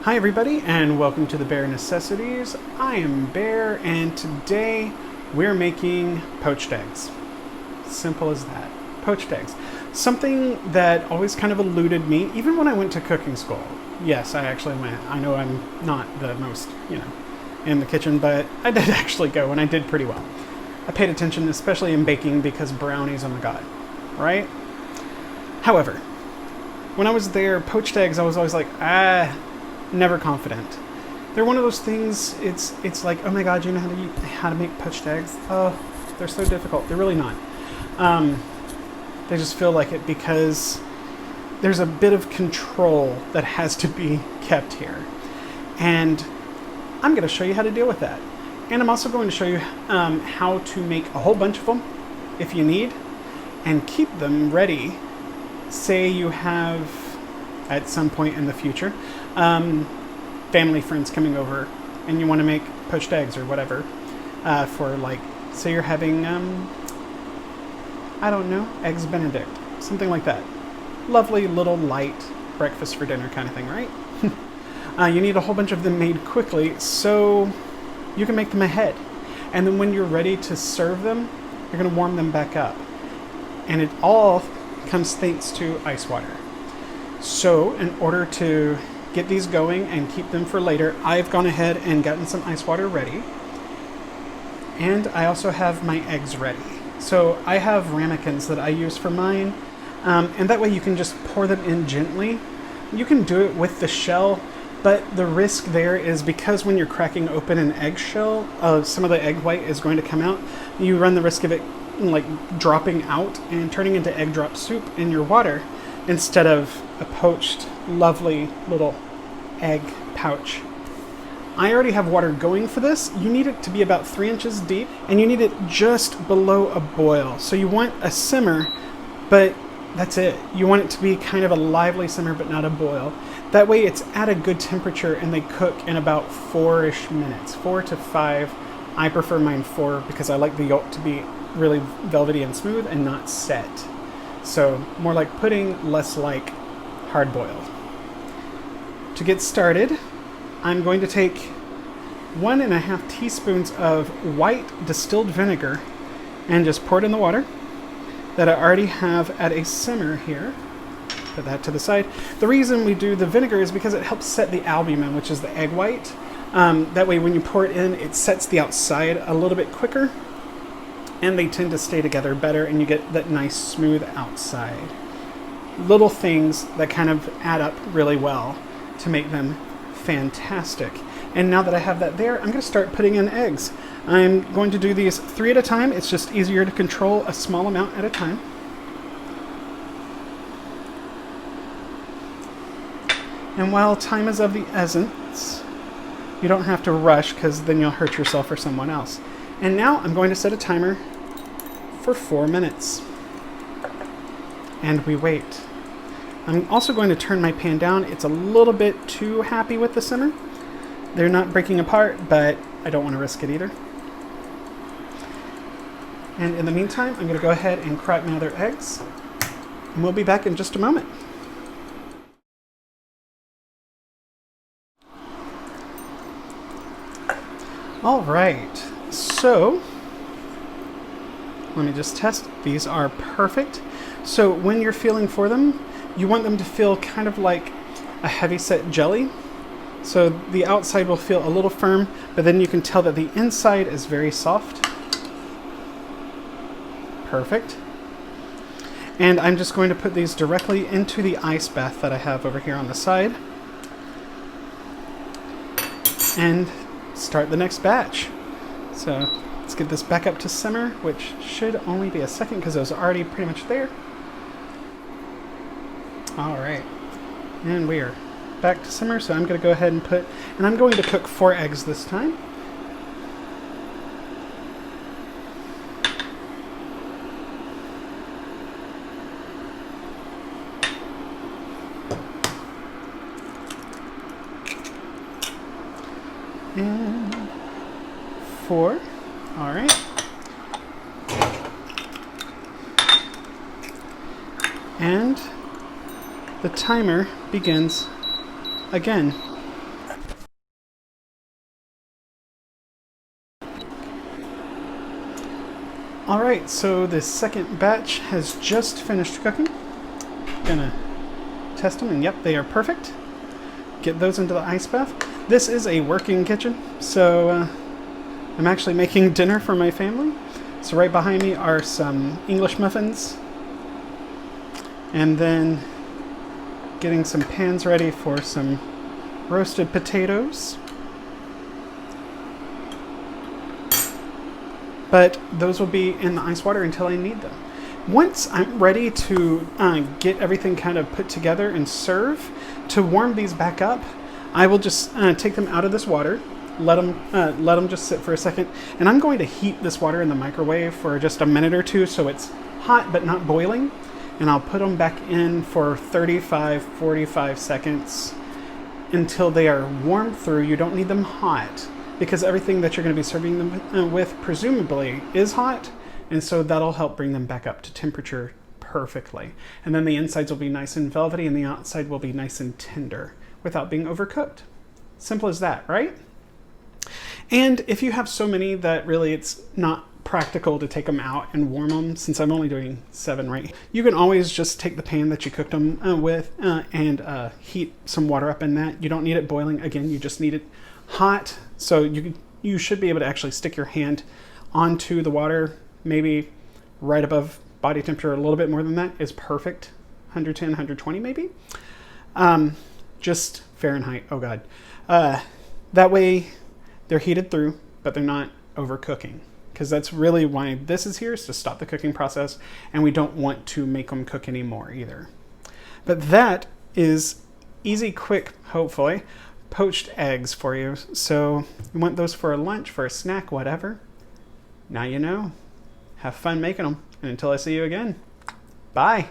Hi everybody and welcome to the Bear Necessities. I am Bear and today we're making poached eggs. Simple as that. Poached eggs. Something that always kind of eluded me even when I went to cooking school. Yes, I actually went. I know I'm not the most, in the kitchen, but I did actually go and I did pretty well. I paid attention, especially in baking, because brownies, oh my god, right? However, when I was there, poached eggs, I was always like, never confident. They're one of those things, it's like, oh my god, you know how to make poached eggs? Oh, they're so difficult. They're really not. They just feel like it because there's a bit of control that has to be kept here. And I'm going to show you how to deal with that. And I'm also going to show you how to make a whole bunch of them, if you need, and keep them ready. Say you have, at some point in the future, family, friends coming over, and you want to make poached eggs or whatever, for, like, say you're having, I don't know, eggs Benedict, something like that. Lovely little light breakfast for dinner kind of thing, right? You need a whole bunch of them made quickly so you can make them ahead. And then when you're ready to serve them, you're going to warm them back up. And it all comes thanks to ice water. So in order to get these going and keep them for later, I've gone ahead and gotten some ice water ready. And I also have my eggs ready. So I have ramekins that I use for mine. And that way you can just pour them in gently. You can do it with the shell, but the risk there is because when you're cracking open an eggshell, some of the egg white is going to come out. You run the risk of it like dropping out and turning into egg drop soup in your water instead of a poached, lovely little egg pouch. I already have water going for this. You need it to be about 3 inches deep, and you need it just below a boil. So you want a simmer, but that's it. You want it to be kind of a lively simmer, but not a boil. That way it's at a good temperature and they cook in about 4-ish minutes, 4 to 5. I prefer mine 4 because I like the yolk to be really velvety and smooth and not set. So more like pudding, less like hard boiled. To get started, I'm going to take 1.5 teaspoons of white distilled vinegar and just pour it in the water that I already have at a simmer here. Put that to the side. The reason we do the vinegar is because it helps set the albumin, which is the egg white. That way when you pour it in, it sets the outside a little bit quicker, and they tend to stay together better, and you get that nice smooth outside. Little things that kind of add up really well to make them fantastic. And now that I have that there, I'm going to start putting in eggs. I'm going to do these 3 at a time. It's just easier to control a small amount at a time. And while time is of the essence, you don't have to rush because then you'll hurt yourself or someone else. And now I'm going to set a timer for 4 minutes. And we wait. I'm also going to turn my pan down. It's a little bit too happy with the simmer. They're not breaking apart, but I don't want to risk it either. And in the meantime, I'm going to go ahead and crack my other eggs. And we'll be back in just a moment. All right, so let me just test. These are perfect. So when you're feeling for them, you want them to feel kind of like a heavy-set jelly. So the outside will feel a little firm, but then you can tell that the inside is very soft. Perfect. And I'm just going to put these directly into the ice bath that I have over here on the side. And start the next batch. So let's get this back up to simmer, which should only be a second because it was already pretty much there. All right, and we are back to simmer. So I'm going to go ahead and I'm going to cook 4 eggs this time. And 4. All right. And the timer begins again. All right, so the second batch has just finished cooking. Gonna test them, and yep, they are perfect. Get those into the ice bath. This is a working kitchen, so I'm actually making dinner for my family. So right behind me are some English muffins, and then getting some pans ready for some roasted potatoes. But those will be in the ice water until I need them. Once I'm ready to get everything kind of put together and serve, to warm these back up, I will just take them out of this water, let them just sit for a second, and I'm going to heat this water in the microwave for just a minute or two so it's hot but not boiling, and I'll put them back in for 35-45 seconds until they are warmed through. You don't need them hot, because everything that you're going to be serving them with presumably is hot, and so that'll help bring them back up to temperature perfectly. And then the insides will be nice and velvety and the outside will be nice and tender without being overcooked. Simple as that, right? And if you have so many that really it's not practical to take them out and warm them, since I'm only doing 7 right, you can always just take the pan that you cooked them with and heat some water up in that. You don't need it boiling. Again, you just need it hot. So you should be able to actually stick your hand onto the water, maybe right above body temperature. A little bit more than that is perfect. 110, 120 maybe. Just Fahrenheit. Oh God. That way they're heated through, but they're not overcooking. Because that's really why this is here, is to stop the cooking process, and we don't want to make them cook anymore either. But that is easy, quick, hopefully, poached eggs for you. So you want those for a lunch, for a snack, whatever. Now you know. Have fun making them. And until I see you again, bye.